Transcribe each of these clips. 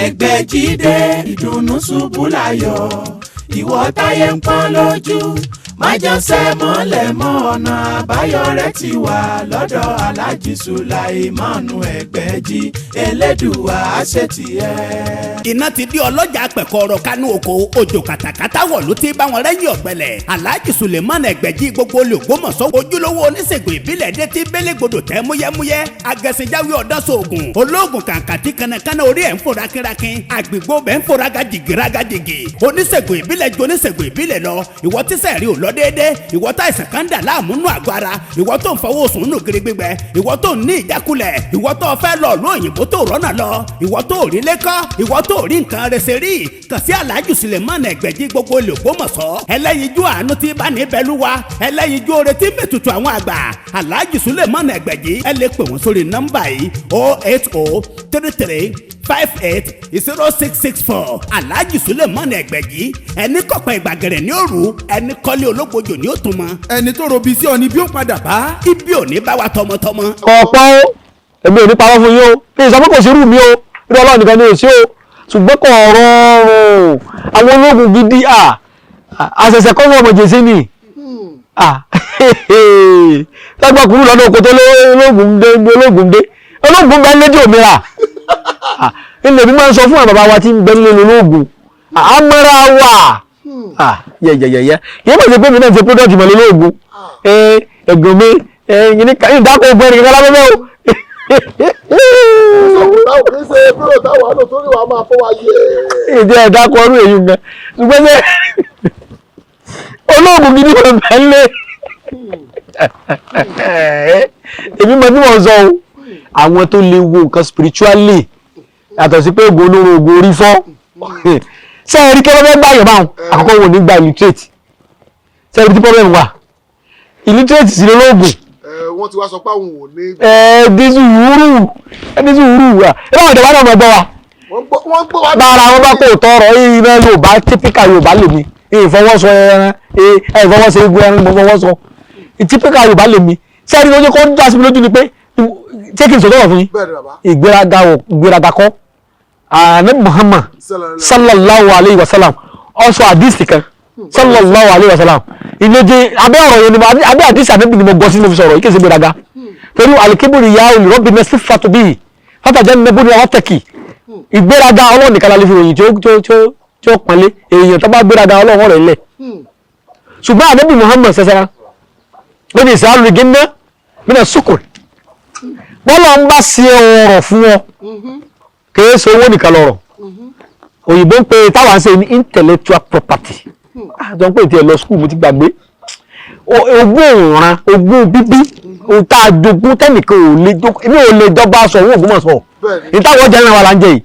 Ẹgbẹ́jídé ìdùnnú ṣubú láyọ̀ ìwọ táyé ń pọ́n lójú májànsẹ́ mọ́lẹ̀ mọ́ ọ̀nà àbáyọ rẹ̀ ti wà lọ́dọ̀ Alhaji Sulaimanu Ẹgbẹ́jí Elédùà àṣetìẹ́. Iná ti di ọlọ́jà pẹ̀kọ́rọ̀ kánú oko òjò kàtàkàtà wọ̀ ló ti bá wọn rẹ́yìn ọ̀gbẹ́lẹ̀. Alhaji Sulaimanu Ẹgbẹ́jí gbogbo olè Ògbómọ̀ṣọ́ ojúlówó oníṣègùn ìbílẹ̀ dé ti bélégbodò tẹ́ múyẹ́múyẹ́ agẹ̀sìnjáwé ọ̀dọ́sọ̀ọ̀gùn olóògùn kàǹkàtì kanakana orí ẹ̀ ń fòrà kírakín àgbègbè bẹ́ẹ̀ ń fòrà gàjìgì oníṣègùn ìbílẹ̀ ju oníṣègùn ìbílẹ̀ lọ ìwọ tíṣẹ̀ rí ò lọ déédé ìwọ tá ìsàn kan dà láàmú nù àgọ́ ara ìwọ tó ń fọwọ́ sùn nù gírí gbígbẹ ìwọ tó ń ní ìjákulẹ̀ ìwọ tó fẹ́ lọ ló òyìnbó tó rọ́nà lọ ìwọ tó rí lẹ́kọ́ ìwọ tó rí nǹkan rẹsẹ̀ rí kàn sí Alhaji Sulaimanu Ẹgbẹ́jí gbogbo olè Ògbómọ̀ṣọ́ ẹlẹ́yinjú àánú tí bá ní bẹ́lúwa ẹlẹ́yinjú oore tí mẹ́tutù àwọn àgbà Alhaji Sulaimanu Ẹgbẹ́jí ẹ lè pè wọ́n sórí nọ́mbà yìí 08033580664 Alhaji Sulaimanu Ẹgbẹ́jí ẹni kọ̀pẹ́ ìgbàgẹ̀rẹ̀ ní òru ẹni kọ́lé ológbojò ní òtún mọ́. ẹni tó robi sí ọ ni bí ó padà bá. ibi ò ní bá wa tọmọtọmọ. ọ̀pọ̀ o èmi ò ní parọ́ fún yín o kí n sọ pé kò sí rú mi o irú Ọlọ́run nìkan ni ò sí o ṣùgbọ́n kò rọrùn àwọn ológun gidi àṣẹ̀ṣẹ̀ kọ́ ọmọ jèsè ni lágbà kúrú lọ́dọ̀ oko tó ológun dé bẹ́ẹ̀ lédè òmìnira ilé mi máa ń sọ fún àwọn bàbá wa tí ń bẹ nílé ológun àmọ́ra wà yẹ̀yẹ̀yẹ̀ yẹ́ mọ̀ sí pé mi náà ṣe pọ́dọ̀tì mọ̀ lólógún ẹ̀gbọ́n mi ìdákọ̀ ọgbọ́n ẹnì kankan lábẹ́bẹ́ o. ìdí ẹ̀dákọ̀ ọdún èyí gan ṣùgbọ́n ṣe olóògùn gidi wọn bẹ̀ ń lé èmi mọ̀ bí wọ́n sọ o àwọn tó lè wo nǹkan spiritually yàtọ̀ sí pé ògùn olóró ògùn orí fọ́ ṣé ẹ rí kí wọ́n fẹ́ gbà yọ̀ báwọn àkọ́kọ́ wọn ò ní gba illiterate ṣé ẹ rí tí problem wà illiterate sí lolóògùn. wọ́n ti wá sọ pé àwọn ò ní. dísù wúrù wà ẹ báwọn ìdẹ̀wà náà mọ̀ gbọ́ wa. wọ́n gbọ́ wa. bára wọn bá kó tọrọ iná Yorùbá typical Yorùbá lè mi ìfọwọ́sọ ẹran ìfọwọ́sọ egun ẹran ìfọwọ́sọ typical Yorùbá lè mi ṣé ẹ rí lójú kó ń já sí mi lójú ni pé ṣé kí n sọ̀tọ̀ fún yín ìgbéraga kọ́ Ànábì Muhammad sallallahu alayhi wa sallam ọsọ àdìsí kan sallallahu alayhi wa sallam ìlóje abẹ́ ọ̀rọ̀ yẹn ni abẹ́ àdìsí Ànábì ni mo gbọ́ sí mo fi sọ̀rọ̀ yìí kì í ṣe gbéraga torí alikiburi ya olùrọ́bì náà sí fatubi fatajà nínú ní ọ̀tẹ̀kì ìgbéraga Ọlọ́run nìkan la lè fi ròyìn tí ó pọ́nlé èèyàn tó bá gbéraga Ọlọ́run rẹ̀ lẹ̀ ṣùgbọ́n Ànábì Muhammad sẹ́sẹ́ra lórí ìsàlù gíná nínú sukùn bọ́lá ń bá ṣe ọ̀rọ̀ fún ọ kìí ṣe owó nìkan lọ́rọ̀ òyìnbó ń pe táwa ń ṣe ní intellectual property àjọ ń pè tí ẹ lọ skul mo ti gbàgbé ogún òǹran ogún bíbí ohun tá a jogún tẹnìkan ò lè jogún èmi ò lè jọba aṣọ owó Ògbómọ̀ṣọ́ ìtawọ̀ jẹ́ náà wà láǹjẹ́ yìí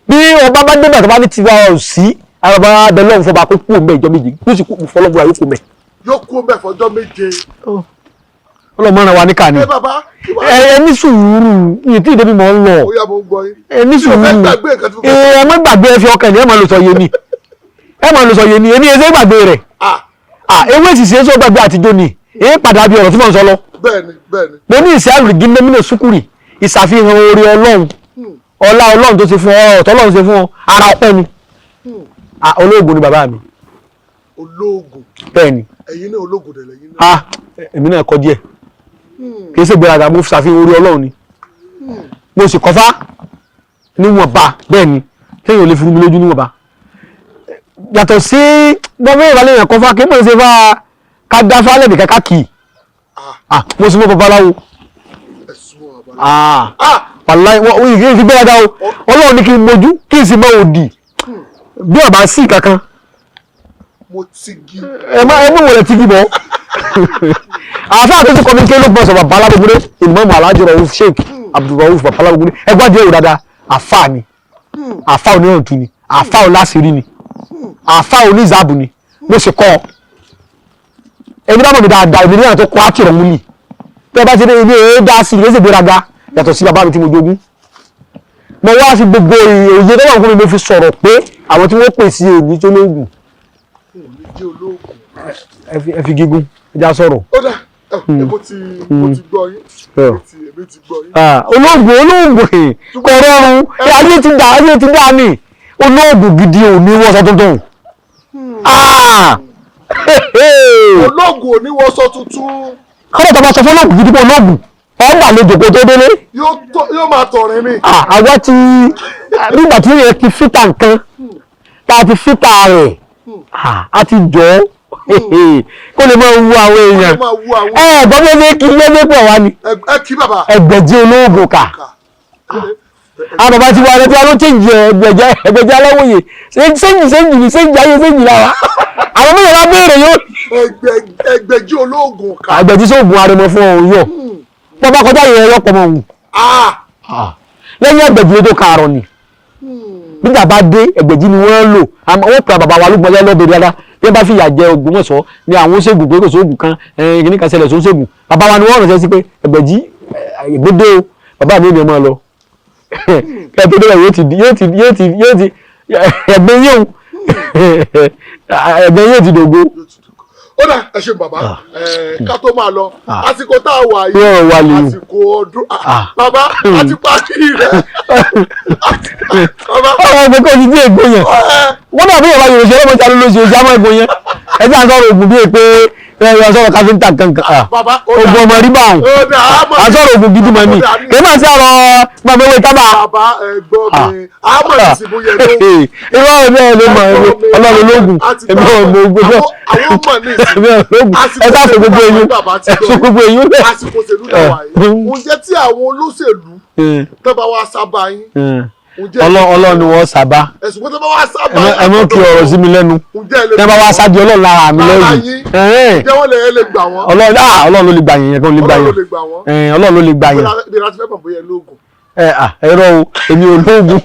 bí ọba bá débẹ̀ tó bá ní tiwa ò sí àbá abẹ lọ́hùn fọba kó kú òǹbẹ ìjọ méje kó sì kú fọlọ́gbọ̀ra yóò kú òǹbẹ. yóò kú òǹbẹ fọjọ́ méje. ọlọ́mọràn wa ní kàní ẹni sùúrù ní tí ìdẹ́bí mọ̀ ń lọ ẹni sùúrù ẹ mọ́ gbàgbé ẹ fi ọkàn ní ẹ máa lọ sọ yé ni èmi ẹsẹ̀ gbàgbé rẹ̀ ewé ìsìsì ẹsẹ̀ gbàgbé àtijọ́ ni èyí padà bí ọ̀rọ̀ tí mò ń sọ lọ. mo ní ìsẹ́ àrùgí mẹ́mínà sùkúrì ìṣàfihàn oore Ọlọ́run ọlá Ọlọ́run tó ṣe fún ọ ọ̀tọ̀ Ọlọ́run ṣe fún ọ ara ọpẹ́ ni olóògùn ni bàbá mi. olóògùn bẹ́ẹ̀ ni ẹ̀yin náà olóògùn dẹ̀ lẹ́yìn náà. èmi náà kọ́ díẹ̀ kìí ṣe gbéraga mo ṣàfihàn orí Ọlọ́run ni mo sì kọfá níwọ̀nba bẹ́ẹ̀ ni kéèyàn lè fi mi lójú níwọ̀nba yàtọ̀ sí gbọ́mọ̀ ìwàlẹ̀ yẹn kọfá kí mo ṣe fà ká dá fálẹ̀ nìkan ká kì í mo sì mọ babaláwo wàláì wọ́n yìí fi gbéraga o Ọlọ́run ní kí n mojú kí n sì mọ òdì bí ọba sí kankan mo ti gi ẹ má wọlé ti gi bọ́ àfáà tó ti kọ́ mi kí ló bọ́ sọ bàbá alábògbé ìmọ̀ọ́mù Alhaji Rauf Sheikh Abdulrauf bàbá alábògbé ẹgbẹ́ díẹ̀ wò dáadáa àfáà ni àfáà oníràntú ni àfáà oláṣìírí ni àfáà onízàbù ni mo sì kọ́ ẹni bá mọ̀ mi dáadáa ìbí níyàn tó kọ́ àtìrọ̀ múlì bí ẹ bá ti dé ibi èé dá sí ìrẹsì ìgbéraga yàtọ̀ sí bàbá mi tí mo jogún mo wá sí gbogbo òye tó wà fún mi mo fi sọ̀rọ̀ pé àwọn tí wọ́n pè sí èmi tó lóògùn ẹ fi gígùn ẹja sọ̀rọ̀. ó dà mo ti gbọ́ yín èmi ti gbọ́ yín. olóògùn kò rọrùn ayé ti dá ní olóògùn gidi ò ní wọ́sọ tuntun. olóògùn ò ní wọ́sọ tuntun. kọ́lọ̀ tó bá sọ fún olóògùn gidi pé olóògùn ọgbà lójó kó tó délé. yóò máa tọ̀rin ni. àwa ti nígbà tí yẹn ti fítà nǹkan tá a ti fítà rẹ̀ a ti jọ kó lè máa wú àwọn èèyàn ẹ̀gbọ́n méjì kí lé pọ̀ wá ni ẹgbẹ̀jì olóògùn kà àwọn bàbá ti wà lẹ́tí wọn ló change ẹgbẹ̀jì aláwòye sẹ́yìn ní sẹ́yìn ayé sẹ́yìn lára àwọn méjì wá béèrè yóò. ẹgbẹ̀jì olóògùn kà. ẹgbẹ̀jì sóògùn arẹmọ fún ọ̀hún yọ bọ́ bá kọjá ìyẹn ẹ̀rọ pọ̀ mọ́ òun lẹ́yìn ẹgbẹ̀jì tó kààrọ̀ ni nígbà bá dé ẹgbẹ̀jì ni wọ́n lò wọ́n pa bàbá wa lóògùn ọjọ́ lọ́bẹ̀rẹ̀ dáadáa bí wọ́n bá fi ìyà jẹ Ògbómọ̀ṣọ́ ní àwọn oṣègùn pé kò sóògùn kan kìíní kan ṣẹlẹ̀ sóṣègùn bàbá wa ni wọ́n ránṣẹ́ sí pé ẹgbẹ̀jì ìgbédè o bàbá mi ò ní máa lọ kẹ́ẹ̀tọ́ dé yóò ti ẹgbẹ́ yóò ti dògbó. ó dà ẹ ṣe bàbá ká tó máa lọ àsìkò tá a wà yìí àsìkò ọdún bàbá àti pàṣẹ rẹ bàbá. ọ̀rọ̀ ọ̀gbẹ́ kò ní bí ègbó yẹn wọ́n dàbí ìyàwó yorùbá ṣe lọ́mọdé alólóṣì oṣù àmọ́ ègbó yẹn ẹgbẹ́ àtọ́rọ̀ ògùn bíi pé ẹ̀rọ sọ̀rọ̀ káfíńtà kankan ogun ọmọ rí bá wọn àtọ́rọ̀ ògùn gidi mọ̀ ní kì í máa sí ọ̀rọ̀ gbàgbé tábà. bàbá ẹ̀gbọ́n mi àmọ́ ìsìnkú yẹn ló. irọ́ ẹ̀bẹ́ ẹ̀ ló mọ̀ ọlọ́run lóògùn ẹ̀mí ọ̀gbọ̀n ògbó náà àwọn mọ̀ ní ìsìnkú ẹ sáfù gbogbo eyín ẹ̀sùn gbogbo eyín lẹ̀. àsìkò òṣèlú náà wà yìí ǹjẹ́ tí àwọn olóṣèlú tó bá wá sábà yín. Ọlọ́run ni wọ́n sábà ẹ̀sùn tó bá wá sábà yín. ẹ mọ̀ kí ọ̀rọ̀ sí mi lẹ́nu tẹ́ bá wá sáájú Ọlọ́run lára mi lẹ́yìn. ǹjẹ́ wọ́n lè gbà wọ́n. Ọlọ́run ló lè gbà yẹn kan ló lè gbà yẹn Ọlọ́run ló lè gbà yẹn. bí láti fẹ́ mọ̀ bóyá lóògùn. ẹ̀rọ o èmi ò lóògùn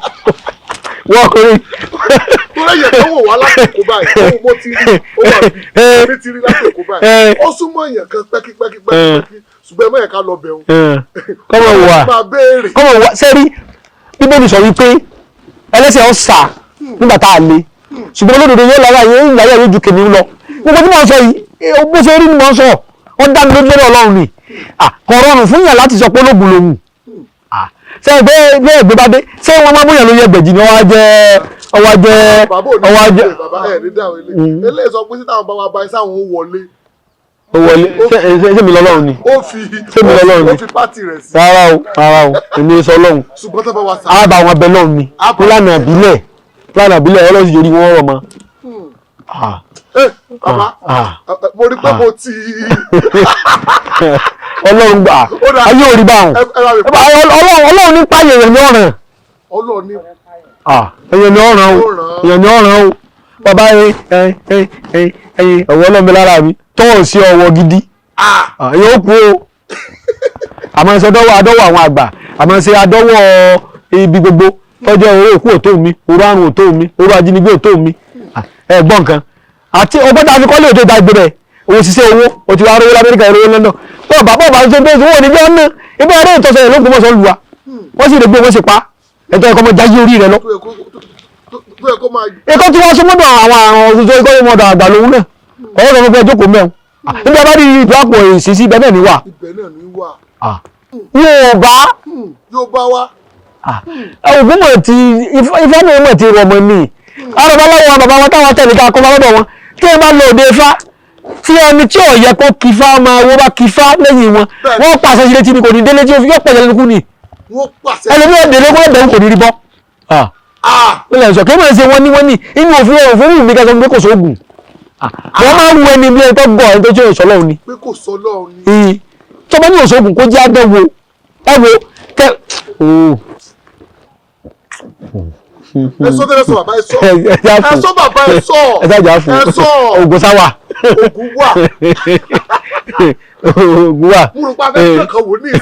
wọ́n kò rí. tó lẹ́yìn tó wò wá látòkó báyìí mo ti rí ó wà bí mi ti rí látòkó báyìí ó súnmọ́ èèyàn kan pẹ́kípẹ́kí ṣùgbọ́n ẹ̀mọ́ yẹn ká lọ bẹ̀rù. kọ́mọ wà sẹ́rí bíbélì sọ wípé ẹlẹ́sẹ̀ ọ̀sà nígbà tá a lé ṣùgbọ́n olódodo yóò lára yẹn ìlàyà yóò ju kèmí lọ gbogbo tí mo sọ yìí bó ṣe rí ni mo sọ wọ́n dá mi lójú lórí Ọlọ́run ni kò rọrùn fún yàn láti sọ pé ológun lòun ṣe ẹgbẹ́ ẹgbẹ́ bá dé ṣé wọ́n máa bóyá ló yẹ gbẹ̀jì ni ọwọ́ jẹ́. bàbá ẹ̀ ní dáhùn ilé eléyìí sọ pé sí táwọn bá wa bá iṣẹ́ àwọn ó wọlé. ó wọlé ṣé mi lọ́lọ́run ni. ṣé mi lọ́lọ́run ni. ó fi pátì rẹ̀ sí. rárá o èmi sọ Ọlọ́run. ṣùgbọ́n tó bá wa sá. á bá wọn bẹ lọ́run ni lánàá ìbílẹ̀ Ọlọ́run sì yorí wọn rọ̀ mọ́. bàbá mo rí pé mo ti. Ọlọ́run gbà ayé orí bá wọn Ọlọ́run ní pààyè èèyàn ní ọ̀ràn. Ọlọ́run ní. èèyàn ní ọ̀ràn o bàbá ẹyin ọ̀wọ́ Ọlọ́run lára mi tọ́wọ̀ sí ọwọ́ gidi yóò kú o àmọ́ ṣe adọ́wọ́ àwọn àgbà àmọ́ ṣe adọ́wọ́ ibi gbogbo tọ́jọ́ orí òkú òtó mi orú àrùn òtó mi orú ajínigbé òtó mi ẹ̀gbọ́n kan àti ọgbọ́n àti kọ́lé òtó ìta gbẹ̀rẹ̀ owó ṣiṣẹ́ owó o ti wá rówó l'Amẹ́ríkà rówó London tó bàbá ọba ṣe bẹ́ẹ̀ owó ní bẹ́ẹ̀ náà ibà eré ìtọ́sọ yẹn ló gbọmọ sọ lùwà wọ́n sì rè gbé wọ́n sì pa ẹ̀tọ́ ẹ̀kọ́ mọ jáyé orí rẹ lọ. ẹ̀kọ́ tí wọ́n sọ mọ́dọ̀ àwọn òṣìṣẹ́ ẹ̀kọ́ mọ́dọ̀ àgbà lòun náà ọwọ́ sọ fún pé jókòó mẹ́rin níbi abá rí ìdú àpò ìṣesí ibẹ̀ náà ní wà. Yorùbá wa. ògúnmọ̀ ti ifá náà mọ̀ ti rọmọ ní arọ̀báláwọ̀ bàbá wọn táwọn tẹ̀lé ká kọ́ bá lọ́dọ̀ wọn tí wọ́n bá lọ òde ifá tí ẹni tí ò yẹ kó kìfá máa wọ́n bá kìfá lẹ́yìn wọn wọ́n pàṣẹ sílé tí ni kò ní délé tí yóò pẹ̀lẹ́ lẹ́nu kú ni ẹlòmíràn délé kó lẹ́dẹ̀ẹ́ kò ní rí bọ́. ó lè sọ kí wọ́n ṣe wọ́n ní inú òfin mi kẹsàn-án pé kò sóògùn wọ́n máa ń wo ẹni bí ẹni tó gbọ́ ẹni tó tí ò sọ lọ́hùn ni. pé kò sọ lọ́hùn ni. tó bá ní òṣògùn kó jẹ́ àdánwò kẹ. ẹsọ tẹ́lẹ̀ sọ bàbá ẹsọ bàbá ẹsọ ẹsọ ògùn sáwà ògùn wà ògùn wà múlò pa abẹ́ kan wò ní ìsìn.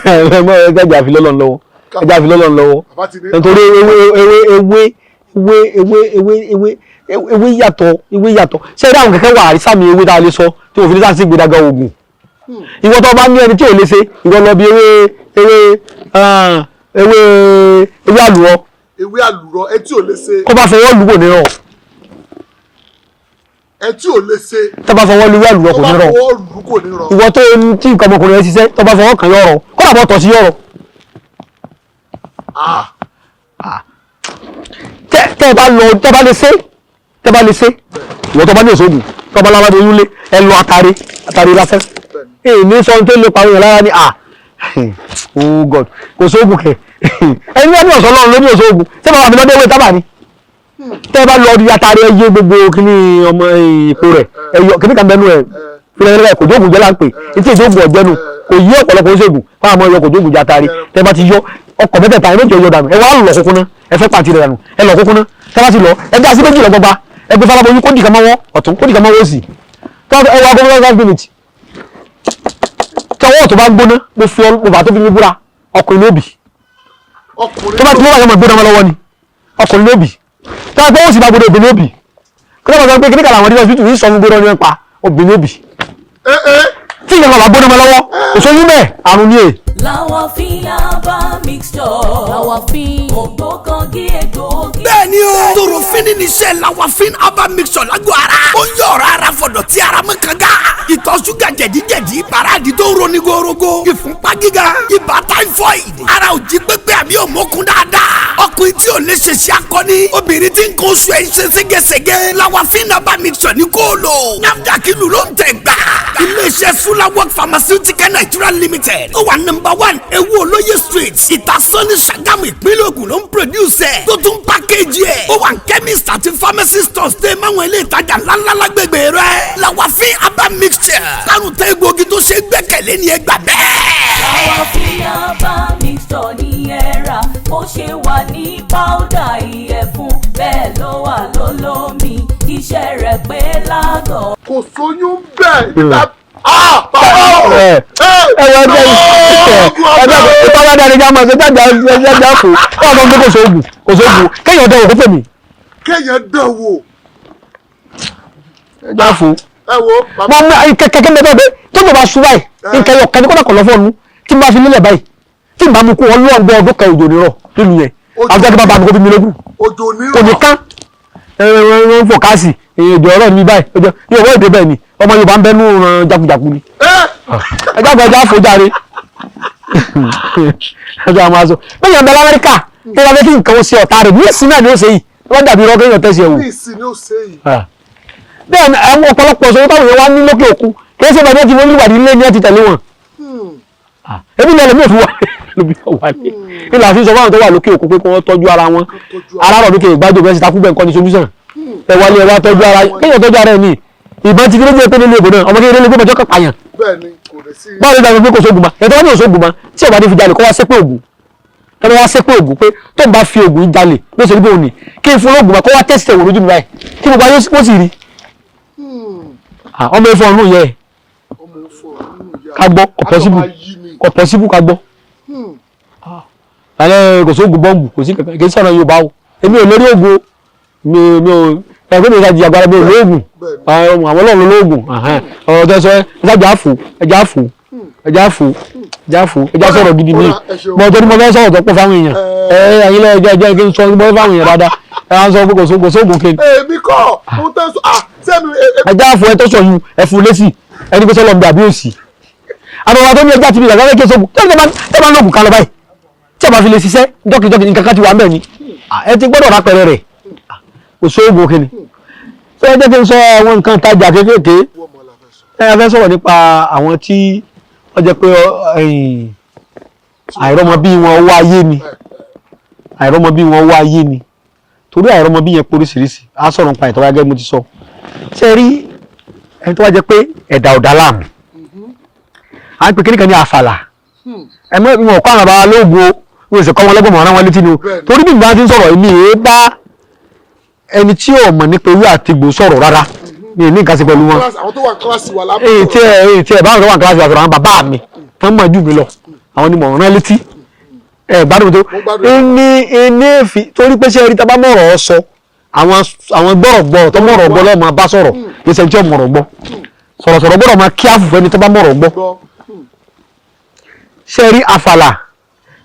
ẹja fi lọ́lọ́run lọ́wọ́ nítorí ewé yàtọ̀ ṣé ẹ̀dá àwọn kẹ̀kẹ́ wà àrísàmì ewé tá a lè sọ tí òfin sáà sí gbèdàgà oògùn ìwọ tó bá ní ẹni tí ò lè ṣe ìwọ lọ bí ewé àlùrọ ewé àlùrọ ẹ tí ò lè ṣe kó bá fọwọ́ lùwò ní ọ̀ ẹ tí ò lè ṣe. tó bá fọwọ́ lu wẹ́ẹ̀lù kò ní rọ. ìwọ tó ń tí nǹkan ọmọkùnrin rẹ ṣiṣẹ́ tó bá fọwọ́ kàn yọ̀rọ̀ kọ́nà bọ́ tọ̀ sí yọ̀rọ̀. tẹ́ ẹ bá lọ tẹ́ bá lè ṣe ìwọ tó bá ní òṣogùn tó bá lábàdé oyún lé ẹ lọ àtàrí lásán. ní sọ tó lè parí yẹn lára ní oh God kò sóògùn kẹ ẹni wọ́n ní ọ̀sán lọ́run ló ní òṣogùn tí wọ́n wà ní lọ́dọ̀ ewé tábà ni. tẹ́ bá lọ rí àtàrí ẹyẹ gbogbo kíní ọmọ ìpò rẹ̀ ẹyọ kíní kan bẹnu ẹ̀ fúnlẹ̀ kò jóògùn jẹ́ láǹpẹ̀ etí ìjóògùn ọ̀jẹ́nu kò yí ọ̀pọ̀lọpọ̀ oṣoògùn fún àwọn ẹyọ kò jóògùn jẹ́ àtàrí tẹ́ bá ti yọ ọkọ̀ mẹ́tẹ̀ẹ̀ta ẹ méjì ọyọ dànù ẹ wá lọ kókóná ẹ fẹ́ pàǹtí rẹ̀ dànù ẹ lọ kókóná tẹ́ bá ti lọ ẹ dá sí méjì lọ gbọgba ẹ gbé faraboyún kó dìkan mọ́wọ́ ọ̀tún kó dìkan mọ́wọ́ òsì ẹ wá gbọ́dọ̀ 5 minutes tọwọ́ tó bá gbóná mo fi ọba tó fi mi búra ọkùnrin lóbì tó bá ti mọ́ àyẹ̀mọ̀ gbóná lọ́wọ́ ni ọkùnrin lóbì tó bá gbọ́ òsì bá gbóná obìnrin lóbì kí ló bá sọ pé kí ní kàlà àwọn ọdún ọ̀sùn yìí sọ fún gbóná ní ẹ̀pa obìnrin lóbì tí ìyẹn bá gbóná lọ́wọ́ òṣèlú bẹ́ẹ̀ àrùn ni è. Lawafin Aba mixture. Lawafin ògbókangí egbòogi. bẹ́ẹ̀ni o torofin ní iṣẹ́ Lawafin Aba mixture lágbo ara ó ń yọ ọ̀rọ̀ ara fọ̀dọ̀ tí ara mọ́ kanga ìtọ̀ ṣúgà jẹ̀díjẹ̀dí paráàdì tó ń roni gorogo ìfúnpá gíga ibà typhoid ara ò jí pépé àbí òmókun dáadáa ọkùnrin tí ò lè ṣe ṣe akọni obìnrin tí nǹkan oṣù ẹ̀ ń ṣe ségesège Lawafin Aba mixture ní kó lò NAFDAC ìlú ló ń tẹ̀ gbà iléeṣẹ́ Sulawok Pharmaceutical Nigeria Limited ó wà No. 1 Ewu Olóyè Street Ìtasọ́ni Ṣàgámù ìpínlẹ̀ Ògùn ló ń produce ẹ̀ tó tún package ẹ̀ ó wà ní chemist àti pharmacy stores tẹ́ máwọn ilé ìtajà ńláńlá lágbègbè rẹ̀ Lawafin Aba mixture kárùn tẹ́ egbòogi tó ṣe gbẹ́kẹ̀lé ní ẹgbà bẹ́ẹ̀. Lawafin Aba mixture ní ẹ̀rà ó ṣe wà ní powder ìyẹ̀fun bẹ́ẹ̀ ló wà lólómi iṣẹ́ rẹ̀ pé lágọ̀ọ́. kò sóyún bẹ́ẹ̀ nígbà ìtọ́wá dárí já máa ṣe jájá fún ọmọ gbé kò sóògùn kéèyàn dánwò kó fèmí. kéèyàn dánwò. já fún. ẹ wo. mo mú kẹ̀kẹ́ mẹ́tọ́ pé tó bọ̀ bá ṣú báyìí nǹkan yọ kẹ́ni kọ́nà kọ̀ lọ́fọ́ nu tí n bá fi nílẹ̀ báyìí tí n bá mú kó wọn lọ́ọ̀ gbọ́ ọdún kan òjò nírọ̀ nínú yẹn àbújá tí bá bá mi kó bí mi lógún. òjò nírọ̀ kò ní kán ń fò káàsì èdè ọ̀rọ̀ mi báyìí yóò wọ́n èdè bẹ́ẹ̀ ni ọmọ Yorùbá ń bẹ́ẹ̀ nù ràn jagunjagun ni. ẹjọ́ àgbà ẹja àfojàre ẹjọ́ àwọn aṣọ bẹ́ẹ̀ yàn bẹ́ẹ̀ l'Amẹ́ríkà kí wọ́n fẹ́ kí nǹkan ó ṣe ọ̀tá rẹ̀ ní ìsìn náà ni ó ṣe yìí wọ́n dàbí irọ́ kéèyàn tẹ̀sí ẹ̀wò. ní ìsìn ni ó ṣe yìí. bẹ́ẹ̀ ni àwọn ọ̀pọ̀lọpọ̀ ṣòro táwọn èèyàn wá ní lókè òkun kì í ṣe bàbá tí wọ́n níwàdí ilé ní ẹ̀ ti tẹ̀lé wọn. ebi ní ẹlẹ́mí òfin wà ní ilà fi sọ fáwọn tó wà lókè òkun pé kí wọ́n tọ́jú ara wọn ara rọ̀ lókè ìgbàjọ bẹ́ẹ̀ sì takú bẹ́ẹ̀ nǹkan ní solution ẹ wálé ẹ wá tọ́jú ara kéèyàn tọ́jú ara ẹ̀ ní ìbọn ti kílódé pé nílé ìbò náà ọmọ kékeré lè gbé ọjọ́ kan pààyàn. bẹ́ẹ̀ni kò lè sí. báwo ló dáa pé kò sóògùn ma ẹ̀tọ́ wọn ní òṣòògùn ma tí ọba ní fi jalè kó wá sépè ògùn kí wọ́n wá sépè ògùn pé tó ń bá fi ògùn jalè ló ṣe níbo òní kí n fún olóògùn ma kó wá tẹ́sítẹ̀ wò lójú mi báyìí kí gbogbo ayé ó sì rí. ọmọ ifọ̀ ọ̀nù yẹ ká gbọ́ kò pọ̀sibú ká gbọ́. alẹ́ kò sóògùn bọ́ǹbù kò sí kankan kì í sọ̀rọ̀ Yorùbá o èmi ò lórí ògùn mi ò ẹgbẹ́ mi ìdájí agbára mi ò lóògùn àwọn ọlọ́run ló lóògùn ọ̀rọ̀ tẹ́ sọ ẹja sọ̀rọ̀ gidi mi mọ̀ tó ní mo fẹ́ sọ̀rọ̀ tó pọ̀ fáwọn èèyàn àyílẹ̀ ẹjẹ́ kí n sọ ní mo fẹ́ fáwọn èèyàn dáadáa ẹ wá ń sọ pé kò sóògùn kéde. èmi kọ́ mo tẹ́ sọ sẹ́mi. ẹja àfọ ẹ tó sọ yìí ẹfun lẹ́sì ẹni pé sọ́lọ́ mi àbí òsì àwọn ọmọ tó ní ẹja ti fi ìgbàgbọ́ kí sóògùn tẹ́ bá lóògùn kan lọ báyìí tí a bá fi lè ṣiṣẹ́ jọ́kìjọ́kì nǹkan kan ti wà ń bẹ̀ ni ẹ ti gbọ́dọ̀ rápẹ̀rẹ̀ rẹ̀ kò sóògùn kéde ṣé ẹ jẹ́ kí n sọ àwọn nǹkan tajà kéékèèké ẹ fẹ́ sọ̀rọ̀ nípa àwọn tí wọ́n jẹ́ pé àìrọ́mọbí wọn wá ayé ni torí àìrọ́mọbí yẹn poríṣiríṣi á sọ̀rọ̀ nípa ìtọ́wá gẹ́gẹ́ mo ti sọ ṣe rí ẹni tó wá jẹ́ pé ẹ̀dà ọ̀dà láàmú à ń pè kíníkan ní àfàlà ẹ̀mọ́ ìwọ̀n kọ́ àwọn àbá lóògùn o wọ́n sì kọ́ wọn lọ́gbọ̀n mọ̀ràn wọn létí ni o torí bí ìgbà tí ń sọ̀rọ̀ èmi èé bá ẹni tí ò mọ̀ nípa ewé àtìgbò sọ̀rọ̀ rárá mi ní nǹkan sí pẹ̀lú wọn. àwọn tó wà kíláàsì wà lábẹ́. tí ẹ báwọn tó wà kíláàsì wà sọ̀rọ̀ àwọn bàbá mi tán mọ̀ jù mí lọ àwọn ni mọ̀ rán létí ẹ gbádùn tó ní èéfì torí pé ṣé ẹ rí tá bá mọ̀rọ̀ ọ sọ àwọn gbọ́rọ̀gbọ́ tó mọ̀rọ̀ gbọ́ lọ́ọ́ máa bá sọ̀rọ̀ kì í ṣe tí ò mọ̀rọ̀ gbọ́ sọ̀rọ̀sọ̀rọ̀ gbọ́dọ̀ máa kí àfùfẹ́ ni tó bá mọ̀rọ̀ gbọ́. ṣé ẹ rí àfàlà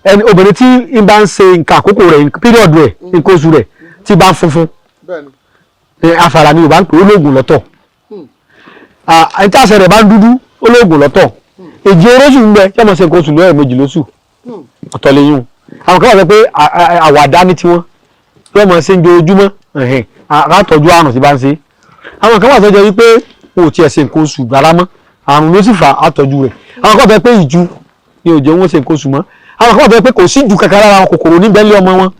ẹni obìnrin tí ń bá ń ṣe nǹkan àkókò rẹ̀ píríọ̀dù rẹ̀ nǹkan oṣù rẹ̀ tí bá ń funfun àfàlà ni Yorùbá ń pè ó lóògùn lọ́tọ̀ àti àṣẹ rẹ̀ bá ń dúdú olóògùn lọ́tọ̀ èjì oróṣù ń bẹ tí wọ́n ṣe nǹkan oṣù lọ́ọ̀ méjì lóṣù ọ̀tọ̀ lẹ́yìn àwọn kan wà sọ pé àwàdá ní tiwọn tí wọ́n máa ṣe ń jojúmọ́ látọ̀jú àrùn tí bá ń ṣe àwọn kan wà sọ jẹ́ wípé wọn ò tiẹ̀ ṣe nǹkan oṣù rárá mọ́ àrùn ló sì fà àtọ́jú rẹ̀ àwọn kan sọ pé ìju ni òjò wọn ṣe nǹkan oṣù mọ́ àwọn kan sọ pé kò sí ìju kankan lára àwọn kòkòrò níbẹ̀ ní ọmọ wọn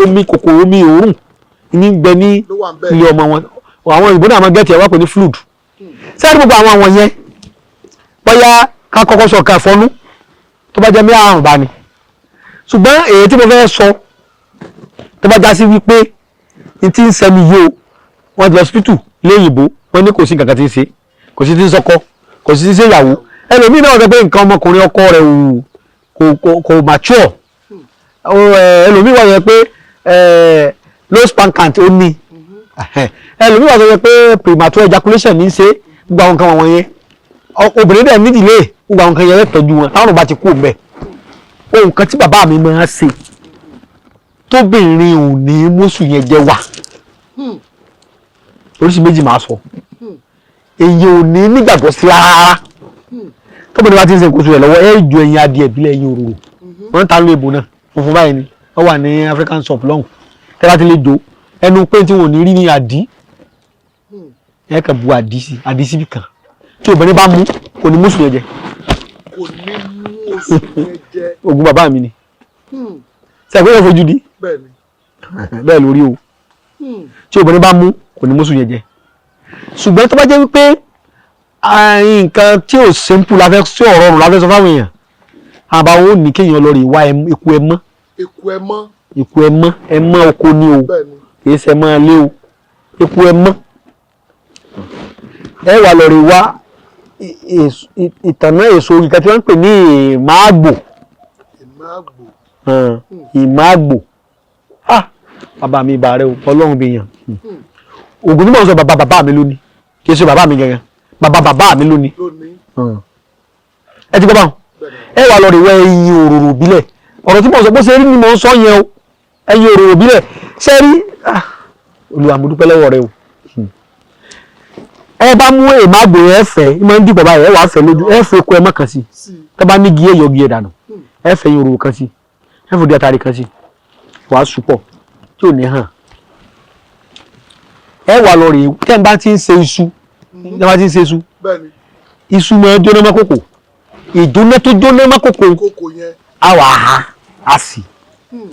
omi kòkòrò omi òórùn ní bẹ ní ilé ọmọ wọn àwọn ìbò náà máa gẹ́tì ẹ̀ wá pè ní fluid sẹ́ẹ̀dì gbogbo àwọn yẹn bóyá ká kọ́kọ́ sọ ká fọ́nú tó bá jẹ́ mí àrùn bá ní ṣùgbọ́n èyí tí mo fẹ́ sọ tó bá já sí wípé n ti ń sẹ́mi yìí o wọ́n ti lọ hospital léyìnbó wọ́n ní kò sí nǹkan kan tí ń ṣe kò sí tí ń sọkọ kò sí tí ń ṣe ìyàwó ẹlòmíì náà wọ́n sọ pé nǹkan ọmọkùnrin ọkọ rẹ̀ kò mature ẹlòmíì wọ́n sọ pé low sperm count ó ní ẹlòmíì wọ́n sọ pé premature ejaculation ní í ṣe gbogbo àwọn nǹkan wọ̀nyẹn obìnrin dẹ̀ ní ìdílé gbogbo àwọn nǹkan yẹn tọ́jú wọn táwọn bá ti kú mbẹ́ ohun kan tí bàbá mi máa ń ṣe tóbìnrin ò ní mọ́sù yẹn jẹ́ wà oríṣi méjì máa sọ èyí ò ní nígbàgbọ́ sí rárá tóbìnrin bá ti ń ṣe nǹkan oṣù rẹ̀ lọ́wọ́ ẹ̀ ju ẹyin adìẹ ìbílẹ̀ ẹyin òróró wọ́n ń ta ló èbò náà funfun báyìí ni wọ́n wà ní African shop lọ́hùn tẹ́ bá ti lè jò ẹnu pé tí wọn ò ní rí ní àdí ẹ̀ kàn bu àdí síbì kan tí obìnrin bá mú kò ní mọ́sù yẹn jẹ kò ní mú oṣù yẹn jẹ oògùn bàbá mi ni sẹ́gbẹ́ yẹn fojú di bẹ́ẹ̀ lórí o tí obìnrin bá mú kò ní mọ́sù yẹn jẹ ṣùgbọ́n tó bá jẹ́ wípé nǹkan tí ò simple la fẹ́ sí ọ̀rọ̀ ọ̀rùn la fẹ́ sọ fáwọn èèyàn àbáwọn ò ní kéèyàn lọ rí wá eku ẹmọ́ oko ni o kì í ṣe ẹmọ́ ilé o eku ẹmọ́ ẹ wà lọ rí wá ìtànná èso ìkà tí wọ́n ń pè ní ìmáàgbò bàbá mi bàárẹ̀ o ọlọ́run bí yàn ògùn tí mo sọ bàbá mi lónìí kì í ṣe bàbá mi gẹ́gẹ́ bàbá mi lónìí ẹ ti gbọ́ báwọn ẹ wà lọ rí wá ẹyin òróró bílẹ̀ ọ̀rọ̀ tí mo sọ bó ṣe rí ni mo ń sọ yẹn o ẹyin òróró bílẹ̀ ṣe rí Olúwa mo dúpẹ́ lọ́wọ́ rẹ o ẹ bá mú èèmágbò yẹn fẹ́ ẹ máa ń dìbò báyìí ẹ wàá fẹ́ lójú ẹ fẹ́ kó ẹ mọ́ kan sí tẹ́ bá ní gíé yọ gíé dànù ẹ fẹ́ yín òróró kan sí ẹ fòdì àtàrí kan sí wàá sùpọ̀ tí ò ní hàn ẹ wà lọ rèé tẹ́ ẹ bá ti ń ṣe iṣu tẹ́ ẹ bá ti ń ṣe iṣu máa ń jóná mọ́ kòkò ìjóná tó jóná mọ́ kòkò á wà á sì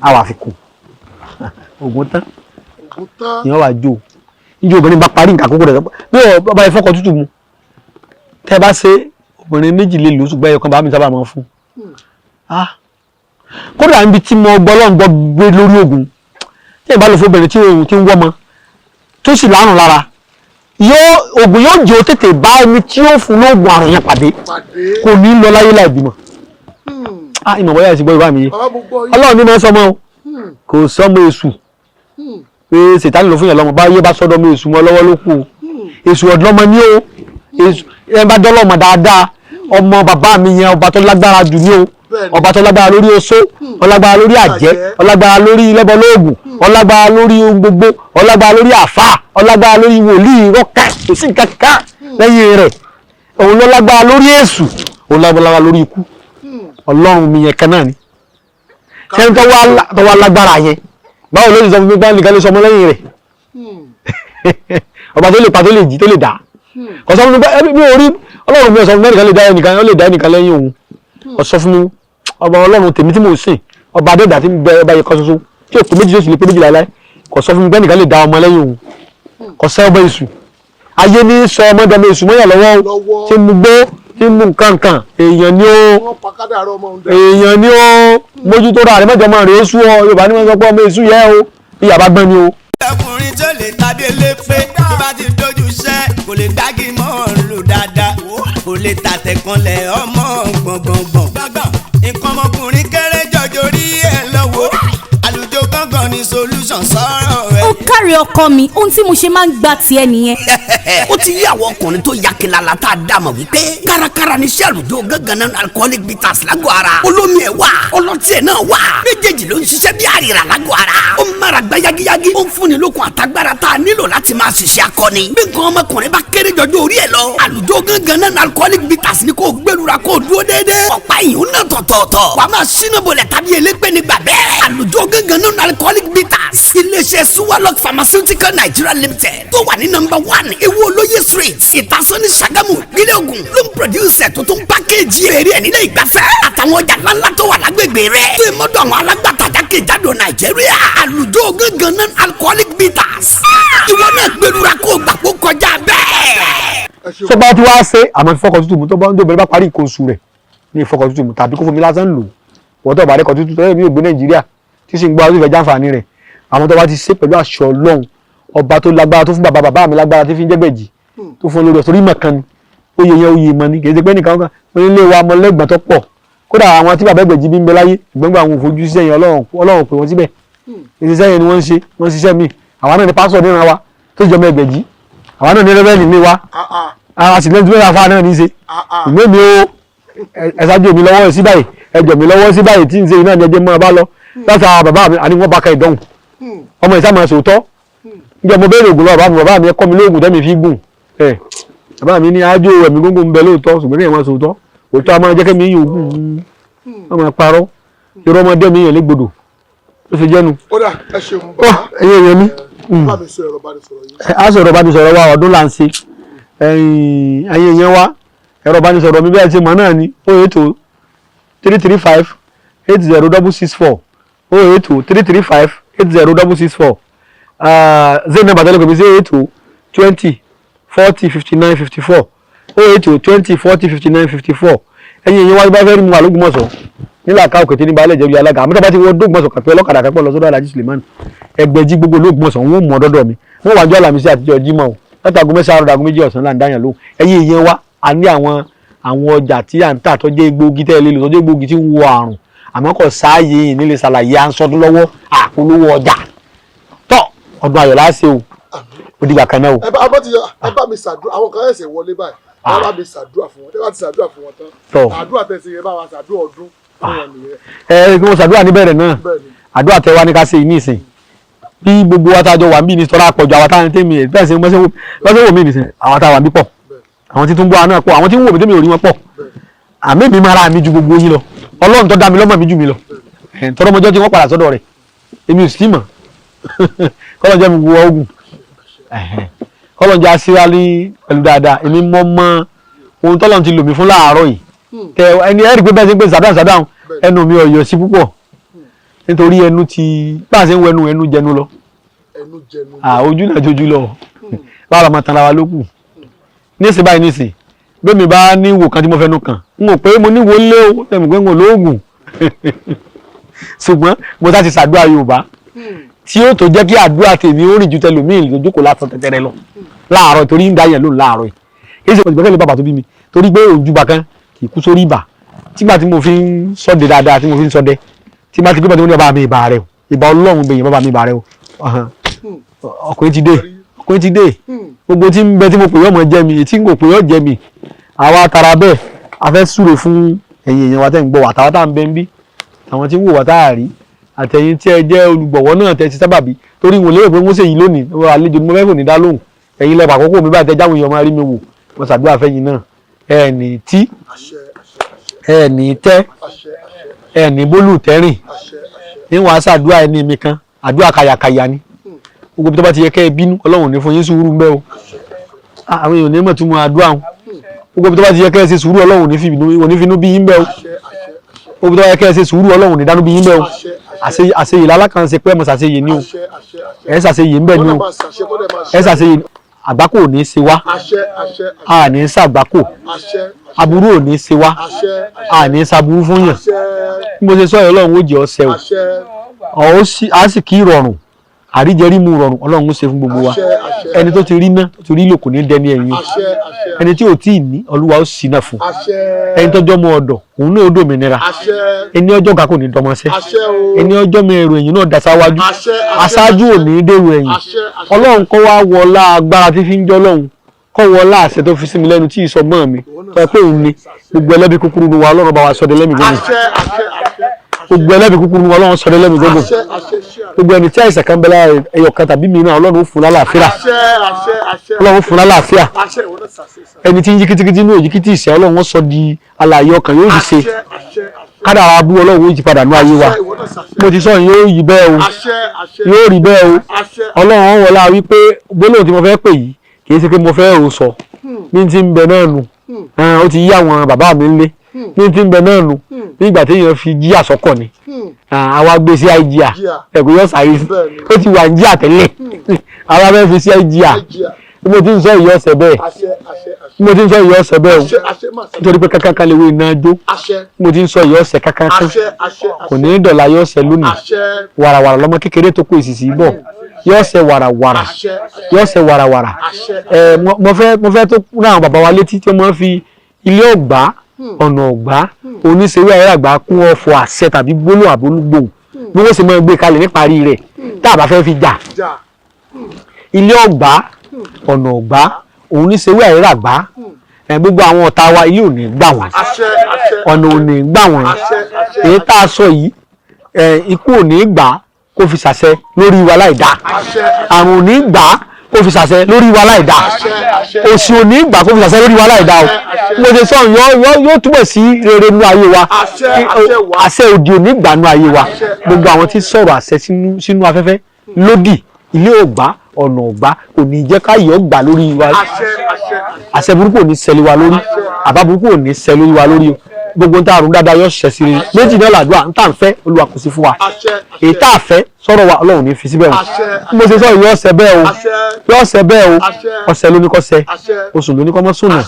á wà fi kù ògùn tán ìyẹn wà jó níjẹ́ obìnrin bá parí nǹkan àkókò rẹ̀ bí ọba ìfọkọ̀ tútù mu tẹ́ bá ṣe obìnrin méjì lè lò ṣùgbọ́n ẹyọkan bá mi sábà máa fún kódà níbi tí mo gbọ́ lọ́ngbọ́ gbé lórí oògùn tí ẹ bá lò fún obìnrin tí òun ti ń wọ́mọ tó sì lárùn lára oògùn yóò jẹ́ ó tètè bá ẹni tí ó fún lóògùn àrùn yẹn pàdé kò ní lọ láyé láì bímọ ìmọ̀ bọ́yá ẹ̀ sì gbọ́ ìbá mi yé Ọlọ́run ní mọ́ sọmọ kò sọmọ èṣù pé sètánì ló fún yàn lọ́mọ báyé bá sọ́dọ̀ mọ́ èṣù mọ́ lọ́wọ́ ló kù èṣù ọ̀dọ́mọ ní o ẹ bá dọ́lọ́mọ dáadáa ọmọ bàbá mi yẹn ọba tó lágbára jù ní o ọba tó lágbára lórí oṣó ọlágbára lórí àjẹ́ ọlágbára lórí lẹ́bọ̀lóògùn ọlágbára lórí ohun gbogbo ọlágbára lórí àfà ọlágbára lórí wòlíì rọ́kà kò sí kankan lẹ́yìn rẹ̀ òun ló lágbára lórí èṣù òun lágbára lórí ikú Ọlọ́run mi yẹn kan náà ni sẹ́ni tó wá lágbára yẹn báwo ló lè sọ fún mi bá nìkan lè sọ ọmọ lẹ́yìn rẹ̀ ọba tó lè pa tó lè jí tó lè dá kò sọ fún mi bá mi ò rí Ọlọ́run mi ò sọ fún mi nìkan lè dá ẹnìkan ó lè dá ẹnìkan lẹ́yìn òun kò sọ fún mi ọba Ọlọ́run tèmi tí mo sìn ọba adéda tí ń bẹ ọba yẹn kan ṣoṣo tí òpè méjì tó sì lè pé méjì láéláé kò sọ fún mi bá nìkan lè dá ọmọ lẹ́yìn òun kò sẹ́ ọba èṣù ayé ní sọ ọmọdé ọmọ èṣù mọ́yà lọ́wọ́ tí mo gbó tí mo nǹkan èèyàn ni ó èèyàn ni ó mójútó ra rẹ mọ́jọ́ máa rèé sú ọ Yorùbá ní wọ́n sọ pé ọmọ èṣù yẹ o ìyá bá gbọ́n ni o. ọkùnrin tó lè tàbí lépè tó bá ti dojú iṣẹ́ kò lè gbági mọ́ lò dáadáa kò lè tàtẹ̀ kanlẹ̀ ọmọ gbọ̀ngbọ̀ngbọ̀n nǹkan ọmọkùnrin kéré jọjọ rí ẹ lọ́wọ́ àlùjọ gángan ni solution sọ̀rọ̀ ẹ̀. káre ọkọ mi ohun tí mo ṣe máa ń gba tiẹ̀ nìyẹn. ó ti yí àwọn ọkùnrin tó yakilala tá a dá mọ̀ wípé kárakára ni iṣẹ́ àlùjọ gángan alcoholic bitters lágọ̀ọ́ ara olómi ẹ̀ wà ọlọ́tí ẹ̀ náà wà méjèèjì ló ń ṣiṣẹ́ bí àrìrà lágọ̀ọ́ ara ó ń mára gbá yagiyagi ó ń fúnni lókun àtagbára tá a nílò láti máa ṣiṣẹ́ akọni bí nǹkan ọmọkùnrin bá kéré jọjọ orí ẹ̀ lọ àlùjọ gángan alcoholic bitters ni kò gbẹlura kò dúró déédéé ọ̀pá ìyún náà tọ̀tọ̀ọ̀tọ̀ wàá máa ṣínà bolẹ̀ tàbí elépè nígbà bẹ́ẹ̀ àlùjọ gángan alcoholic bitters iléeṣẹ́ suwalok pharmaceutical nigeria limited tó wà ní number 1 ewu olóye street ìtasọ́ni sagamu nílẹ̀ Ògùn ló ń producer tó tún pákéjì èrè ẹ̀ nílẹ̀ ìgbafẹ́ àtàwọn ọjà ńláńlá tó wà lágbègbè rẹ̀ tó ìmọ̀dọ̀ àwọn alágbàtàjà kejìdó nàìjíríà àlùjọ gángan alcoholic bitters ìwọ náà gbẹlura kó gbà kó kọjá bẹ́ẹ̀. tó bá ti wá ṣe àmọ́ fífọkàn tútù mu tó bá ń dòbẹ̀rẹ̀ bá parí nǹkan oṣù rẹ̀ ní ìfọkàn tútù mu tàbí kó fomi lásán lò wọ́n tó bá rẹ̀ kọ́ tútù tó yẹ bí ògbé nàìjíríà tí sì ń gbọ́ àwọn ìfẹ́ jàǹfààní rẹ̀ àwọn tó bá ti ṣe pẹ̀lú àṣọ ọlọ́run ọba tó lágbára tó fún bàbá mi lágbára tí fi ń jẹ́gbẹ̀jì tó fún olórí ọ̀sọ́rí mọ̀kan ni oyè yẹn oyè mọ̀ ni kì í ṣe pé nìkan kan onílé wa ọmọ lẹ́gbọ̀n tó pọ̀ kódà àwọn tí bàbá ẹgbẹ̀jì bí ń bẹ láyé ìgbọ́ngbà àwọn òfojú sí ẹ̀yìn ọlọ́run pè wọ́n síbẹ̀ ìṣiṣẹ́ yẹn ni wọ́n ń ṣiṣẹ́ míì àwọn náà ní pásọ̀ níran wa tó jọmọ ẹgbẹ̀jì àwọn náà ní rẹ́bẹ̀lì ní wa àwọn sì lẹ́nu tó mẹ́ta fáwọn náà ní í ṣe ìgbé mi ó ẹ̀ṣájú mi lọ́wọ́ sí báyìí ẹjọ́ mi lọ́wọ́ sí báyìí tí ń ṣe iná ni ẹjẹ́ mọ́ ọ bá lọ láti àwọn bàbá mi àní wọ́n bá ka ìdánwò ọmọ ìsámọ̀ sòótọ́ níjọ́ mo béèrè ògùn lọ bàbá mi ẹ̀kọ́ mi lóògùn tẹ́mi fi gùn bàbá mi ní ájò ẹ̀mí gbogbo ń bẹ lóòótọ́ ṣùgbọ́n ní ẹ̀wọ̀n sòótọ́ òótọ́ a máa jẹ́ kẹ́mi yín ògùn wọ́n máa parọ́ irọ́ ọmọdé mi yẹn légbodò ó ṣe jẹ́nu. ó dà ẹ ṣeun bàbá ẹyẹ yẹn mi. bá mi sọ ẹ̀rọ ìbánisọ̀rọ̀ yìí. a sọ̀rọ̀ ìbánisọ̀rọ̀ wa ọdún là ń ṣe ẹyẹ yẹn wa ẹ̀rọ ìbánisọ̀rọ̀ mi bẹ́ẹ̀ ti mọ̀ náà ni 080 335 80664 080 335 80664 zain number tẹ́lẹ̀ kò bí 080 20 40 59 54 080 20 40 59 54 ẹ̀yin ìyẹn wáyé bá fẹ́ rí mu àlógúnmọ̀sọ̀ nílà ká òkè tí ní balẹ̀ jẹ́ bí alága àmọ́ tó bá ti wọ́n dógúnmọ̀sọ̀ kàpẹ́ ọlọ́kadà kápẹ́ lọ sọ́dọ̀ Alhaji Suleiman ẹgbẹ́jì gbogbo olóògùnmọ̀sọ̀ wọn ò mọ̀ dọ́dọ̀ mi wọ́n wájú Àlàmísì àtijọ́ Jímọ̀ o látàgùn mẹ́sàn-án àrùn dàgùn méjì ọ̀sán là ń dáyàn lóhùn ẹ̀yin ìyẹn wá a ní àwọn ọjà tí à ń tà tó jẹ́ egbòogi tẹ́ ẹ lè lò tó jẹ́ egbòogi tí ń wo àrùn àmọ́ kò sáàyè yìí nílé ṣàlàyé à ń sọdún lọ́wọ́ àpolówó ọjà tọ́ ọdún ayọ̀ láṣẹ o ó dìgbà kan náà o. ẹ bá mi ṣàdúrà àwọn kan ẹsẹ̀ wọlé báyìí ẹ bá mi ṣàdúrà fún wọn ẹ bá ti ṣàdúrà fún wọn tán àdúrà tẹ̀sí yẹn bá wa ṣàdúrà ọdún fún wọn nìyẹn. ẹ kí wọ́n ṣàdúrà níbẹ̀rẹ̀ náà àdúrà tẹ wá ní ká ṣe ní ìsìn bí gbogbo wa tájọ wà ń bí ní sọ́ra àpọ̀jù àwọn táwọn tẹ́mi ẹ̀ bẹ́ẹ̀ ṣe lọ́sẹ̀ wò mí nìsín àwọn táwọn bí pọ̀ àwọn tí tún gbọ́ àná pọ̀ àwọn tí ń wò mí tẹ́mi ò rí wọn pọ̀ àmì mi máa ra mi ju gbogbo yín lọ Ọlọ́run tó dá mi lọ́mọ mi jù mí lọ tọ́lọ́mọjọ́ tí wọ́n padà sọ́dọ̀ rẹ̀ èmi ò sì mọ̀ kọ́lọ́ jẹ́ mi wọ ogun kọ́lọ́ jẹ́ aṣíwálé pẹ̀lú dáadáa èmi mọ́ ohun tọ́lọ́run ti lò mí fún láàárọ̀ yìí tẹ ẹni ẹ̀rí pé bẹ́ẹ̀ ṣe ń pè sàdáhùn ẹnu mi ọ̀yọ́ sí púpọ̀ nítorí ẹnu ti bá a ṣe ń wọ ẹnu jẹnu lọ ojú náà jojú lọ báwa máa tan ara wa lókù níṣẹ́ báyìí níṣẹ́ bẹ́ẹ̀ mi bá ní ìwò kan tí mo fẹ́ nu kàn n ò pé mo ní wo lé o tẹ̀mí pé n ò lóògùn ṣùgbọ́n mo sá ti ṣàdúrà Yorùbá tí ó tó jẹ́ kí àdúrà tèmi ó rìn ju tẹlòmíì lójókòó lásán tẹtẹrẹ lọ láàárọ̀ torí ń dá yẹn lóhùn láàárọ̀ yìí èyí ṣe pọ̀ ìgbẹ́kẹ̀lé bàbá tó bí mi torí pé òjúbà kan kì í kú sórí ibà tígbà tí mo fi ń sọdẹ dáadáa tí mo fi ń sọdẹ tí bá ti gbé bàtí mo ní bàbá mi ìbà rẹ o ìbà Ọlọ́run bẹ̀yìn bàbá mi ìbà rẹ o ọkùnrin ti dé gbogbo tí ń bẹ tí mo pè yọ ọmọ jẹ mi tí n kò pè yọ jẹ mi àwa tara bẹ́ẹ̀ a fẹ́ súre fún ẹ̀yin èèyàn wa tẹ́ ń gbọ́ wàtá wàtá ń bẹ ń bí àwọn tí ń wò wá tá a rí àtẹ̀yin tí ẹ jẹ́ olùgbọ̀wọ́ náà tẹ́ ti sábàbí torí wọn lérò pé wọ́n ṣèyí lónìí àlejò ni mo fẹ́ fò ní dá lóhùn ẹ̀yin lẹ́bàá àkókò mi báyìí tẹ́ jáwé èèyàn máa rí mi wò mo ṣàdúrà fẹ́yìn náà ẹ̀ẹ̀nì tí ẹ̀ẹ̀nì tẹ́ ẹ̀ẹ̀nì bólú tẹ́rìn ní wàá ṣàdúrà ẹni mi kan àdúrà kàyàkàyà ni gbogbo bí tó bá ti yẹ kẹ́ ẹ bínú Ọlọ́run ní fún yín sùúrù ń bẹ́ o àwọn èèyàn ní mọ̀ tún mọ àdúrà wọn gbogbo bí tó bá ti yẹ kẹ́ ẹ ṣe sùúrù Ọlọ́run ní finú bí yín bẹ́ o gbogbo bí tó bá yẹ kẹ́ ẹ ṣe sùúrù Ọlọ́run ní dánú bí yín bẹ́ o àṣeyè lálákan ṣe pé ẹ mọ̀ ṣàṣeyè ni o ẹ ṣàṣeyè ń bẹ̀ ni o ẹ ṣàṣeyè àgbákò ò ní ṣe wá a ní ṣàgbákò aburú ò ní ṣe wá a ní ṣàbúrú fún yàn bí mo ṣe sọ yẹn Ọlọ́run ó jẹ́ ọ̀sẹ̀ o a sì kí ìrọ̀rùn àríjẹrí mu rọrùn ọlọ́run ó ṣe fún gbogbo wa ẹni tó ti rí ná tó ti rí lò kò ní dẹni ẹ̀yìn ẹni tí ò tí ì ní olúwa ó sì náà fún ẹni tọ́jọ́ mọ ọ̀dọ̀ òun náà ó dòmìnira ẹni ọjọ́ ga kò ní dọmọṣẹ́ ẹni ọjọ́ mi èrò ẹ̀yìn náà daṣáwájú aṣáájú ò ní dèrò ẹ̀yìn ọlọ́run kọ́ wá wọlá agbára tí fi ń jọ́ lọ́hùn kọ́ wọlá àṣẹ tó fi sí mi lẹ́nu tí ì sọgbọ́n mi pẹ́ pé òun ni gbogbo ẹlẹ́bi kúkúrú ni wa ọlọ́run bá wa sọdẹ lẹ́mìí gbogbo gbogbo ẹlẹ́bi kúkúrú ni wa ọlọ́run sọdẹ lẹ́mìí gbogbo gbogbo ẹni tí àìsàn kan bẹ lára ẹyọ kan tàbí mìíràn ọlọ́run fún lálàáfíà ọlọ́run fún lálàáfíà ẹni tí ń yí kítíkítí ní òyí kítí ìṣẹ́ ọlọ́run sọ di alààyè ọkàn yóò yí ṣe kádàrá abú ọlọ́run yóò yí padà ní ayé wa mo ti sọ yóò yí bẹ́ẹ̀ o yóò rí bẹ́ẹ̀ o ọlọ́run wọlá wípé gbólóhùn tí mo fẹ́ pè yìí kì í ṣe pé mo fẹ́ rò sọ ní ti ń bẹ náà nù ó ti yí àwọn bàbá mi lé ní ti ń bẹ náà nù nígbà téèyàn fi jí àsọkọ ni àwa gbé sí àìjíà ẹ̀kọ́ yóò sáré ó ti wà ń jí àtẹ́lẹ̀ àwa fẹ́ fi sí àìjíà mo ti ń sọ ìyọ́ ọ̀sẹ̀ bẹ́ẹ̀ mo ti ń sọ ìyọ́ ọ̀sẹ̀ bẹ́ẹ̀ o nítorí pé kankan kan lè wo iná jó mo ti ń sọ ìyọ́ ọ̀sẹ̀ kankan kan kò ní í dọ̀la ìyọ́ ọ̀sẹ̀ lónìí wàràwàrà lọ́mọ kékeré tó kó ìsìsì bọ̀ yóò ṣe wàràwàrà yóò ṣe wàràwàrà mo fẹ́ tó rán àwọn bàbá wa létí tí wọ́n fi ilé ọ̀gbá ọ̀nà ọ̀gbá oníṣẹ́wé ayélujára kún ọ̀fọ̀ àṣẹ tàbí gbólóhùn àbólúgbò bí wọ́n ṣe máa gbé kalẹ̀ níparí rẹ̀ tá a bá fẹ́ fi jà ilé ọ̀gbá ọ̀nà ọ̀gbá oníṣẹ́wé ayélujára gbogbo àwọn ọ̀tá wa ilé ò ní gbà wọ́n ọ̀nà ò ní gbà wọ́n èyí tá a sọ yìí ikú ò ní gbà kó fi ṣàṣẹ lórí wa láì dá àrùn ò ní gbà kó fi ṣàṣẹ lórí wa láì dá òṣì ò ní gbà kó fi ṣàṣẹ lórí wa láì dá o mo ṣe sọ yóò túbọ̀ sí rere nínú ayé wa àṣẹ òdì ò ní gbà nínú ayé wa gbogbo àwọn tí sọ̀rọ̀ àṣẹ sínú afẹ́fẹ́ lódì ilé ògbà ọ̀nà ọ̀gbá kò ní jẹ́ káyọ̀ gbà lórí wa àṣẹ burúkú ò ní ṣẹ lé wa lórí àbá burúkú ò ní ṣẹ lórí wa lórí o gbogbo nta àrùn dáadáa yóò ṣẹ sí i méjì náà làdúrà nta ń fẹ́ Olúwa kò sí fún wa èyí tá a fẹ́ sọ̀rọ̀ wa Ọlọ́run ní fi síbẹ̀ o mo ṣe sọ yóò ṣẹ bẹ́ẹ̀ o yóò ṣẹ bẹ́ẹ̀ o ọ̀sẹ̀ ló ní kọ́ ṣẹ oṣù ló ní kọ́ mọ́ sùnà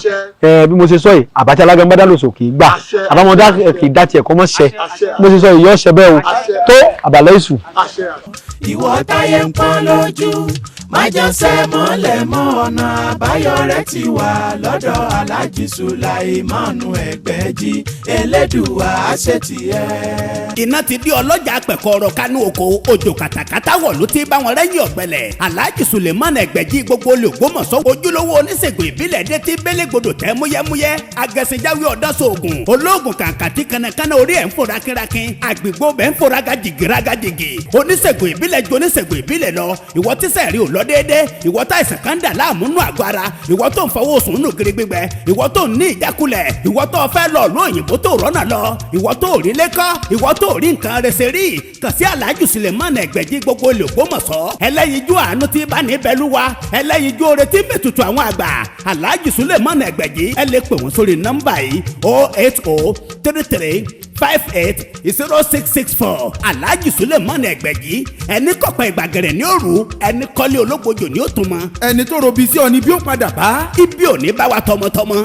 bí mo ṣe sọ yìí àbátí alágbèbádà lòsò kì í gbà àbámọ́dá kì í dá tiẹ̀ kọ́ mọ́ ṣẹ mo ṣe sọ yìí yóò ṣẹ bẹ́ẹ̀ o tó àbàlẹ́ ìṣù. ìwọ táyé ń pọ́n lójú májànsẹ́ mọ́lẹ̀ mọ́ ọ̀nà àbáyọ rẹ̀ ti wà lọ́dọ̀ Alhaji Sulaimanu Ẹgbẹ́jí Elédùà àṣetìẹ́. iná ti di ọlọ́jà pẹ̀kọ́rọ̀ kánú oko òjò kàtàkàtà wọ̀ ló ti bá wọn rẹ́yìn ọ̀gbẹ́lẹ̀ Alhaji Sulaimanu Ẹgbẹ́jí gbogbo olùgbòmọ̀sọ́ ojúlówó oníṣègùn ìbílẹ̀ dé ti bélégbodò tẹ́ múyẹ́múyẹ́ agẹ̀sìnjáwé ọ̀dọ́sọ̀ọ̀gùn olóògùn kàǹkàtì kanakana orí ẹ̀ ń fò rákínrákín àgbègbè bẹ́ẹ̀ ń fò rágàjìgì oníṣègùn ìbílẹ̀ ju oníṣègùn ìbílẹ̀ lọ ìwọ tíṣẹ̀ rí ò lọ déédéé ìwọ tá ìsàn kan dà láàmú nù àgọ́ ara ìwọ tó ń fọwọ́ sùn nù gírí gbígbẹ ìwọ tó ń ní ìjákulẹ̀ ìwọ tó fẹ́ lọ ló òyìnbó tó rọ́nà lọ ìwọ tó rí lẹ́kọ́ ìwọ tó rí nǹkan rẹsẹ̀ rí kàn sí Alhaji Sulaimanu Ẹgbẹ́jí gbogbo olùgbòmọ̀sọ́ ẹlẹ́yinjú àánú tí bá ní bẹ́lúwa ẹlẹ́yinjú oore tí mẹ́tutù àwọn àgbà Alhaji Sulaimanu Ẹgbẹ́jí ẹ lè pè wọ́n sórí nọ́mbà yìí 08033580664 Alhaji Sulaimanu Ẹgbẹ́jí ẹni kọ̀pẹ́ ìgbàgẹ̀rẹ̀ ní òru ẹni kọ́lé ológbojò ní òtún mọ́ ẹni tó robi sí ọ ni bí ó padà bá. ibi ò ní bá wa tọmọtọmọ